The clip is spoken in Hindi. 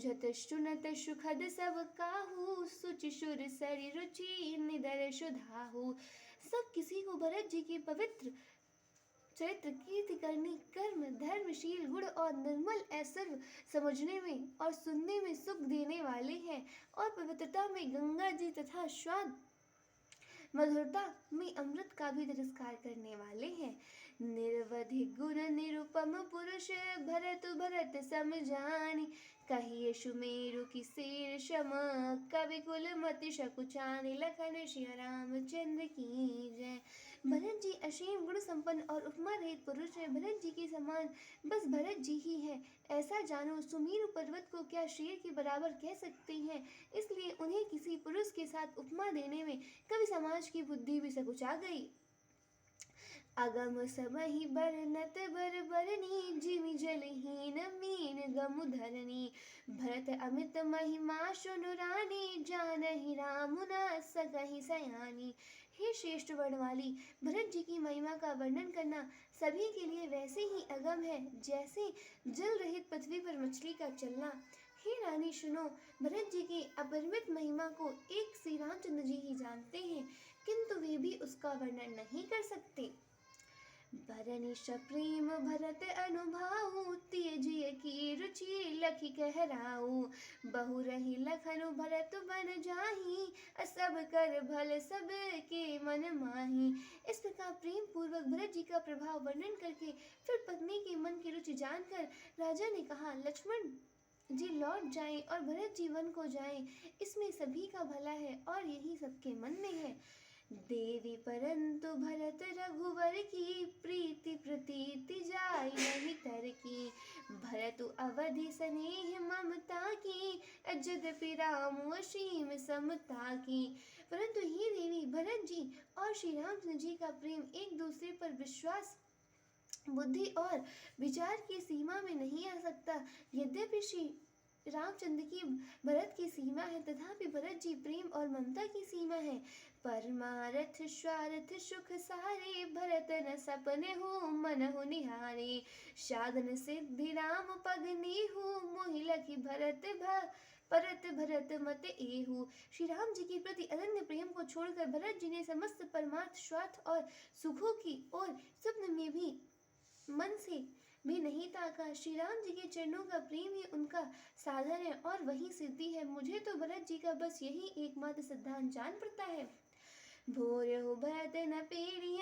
बुझत सुनत सुखद सब काहू, सुचि सुर सरि रुचि निधर सुधाहु। सब किसी को भरत जी की पवित्र चरित्र, कीर्ति करनी, कर्म, धर्मशील गुण और निर्मल ऐश्वर्य समझने में और सुनने में सुख देने वाले हैं, और पवित्रता में गंगा जी तथा स्वाद मधुरता में अमृत का भी तिरस्कार करने वाले हैं। निरवधि गुण निरुपम पुरुष, भरत भरत सम जानी, कहिए सुमेरु की शेर सम, कवि कुल मति सकुचानी, लखन सिया रामचंद्र की जय। भरत जी असीम गुण संपन्न और उपमा रहित पुरुष है। भरत जी के समान बस भरत जी ही है, ऐसा जानो। सुमेरु पर्वत को क्या शेर के बराबर कह सकते हैं, इसलिए उन्हें किसी पुरुष के साथ उपमा देने में कवि समाज की बुद्धि भी सकुचा गई। अगम समहि बरनत बर बरनी, जिमि जलहीन मीन गमु धरनी, भरत अमित महिमा सुनु रानी, जानहि राम न सकहि सयानी। हे श्रेष्ठ वर्ण वाली, भरत जी की महिमा का वर्णन करना सभी के लिए वैसे ही अगम है जैसे जल रहित पृथ्वी पर मछली का चलना। हे रानी सुनो, भरत जी की अपरिमित महिमा को एक श्री रामचंद्र जी ही जानते हैं, किंतु वे भी उसका वर्णन नहीं कर सकते। बरनिश प्रेम भरत अनुभाऊ, तेजिय की रुचि लखि कहराऊ, बहु रही लखनु भरत बन जाही, सब कर भल सब के मन माही। इस प्रकार प्रेम पूर्वक भरत जी का प्रभाव वर्णन करके फिर पत्नी के मन की रुचि जानकर राजा ने कहा, लक्ष्मण जी लौट जाएं और भरत जी वन को जाएं, इसमें सभी का भला है और यही सबके मन में है। देवी परंतु भरत रघुवर की, प्रीति प्रतीति जाय नहीं तर की, भरत अवधि स्नेह ममता की, यद्यपि राम असीम समता की। परंतु ही देवी, भरत जी और श्री रामचंद्र जी का प्रेम एक दूसरे पर विश्वास, बुद्धि और विचार की सीमा में नहीं आ सकता। यद्यपि श्री रामचंद्र की भरत की सीमा है, तथापि भरत जी प्रेम और ममता की सीमा है। परमारथ स्वार्थ सुख सारे, भरत न सपने हो मन हो निहारे, साधन सिद्धि राम पग नेहु, मोहि लखि भरत भरत मत एहु। श्री राम जी के प्रति अनन्य प्रेम को छोड़कर भरत जी ने समस्त परमार्थ स्वार्थ और सुखों की ओर स्वप्न में भी मन से भी नहीं ताका। श्री राम जी के चरणों का प्रेम ही उनका साधन है और वही सिद्धि है। मुझे तो भरत जी का बस यही एकमात्र सिद्धांत जान पड़ता है। भोर हो भरत न पेरिया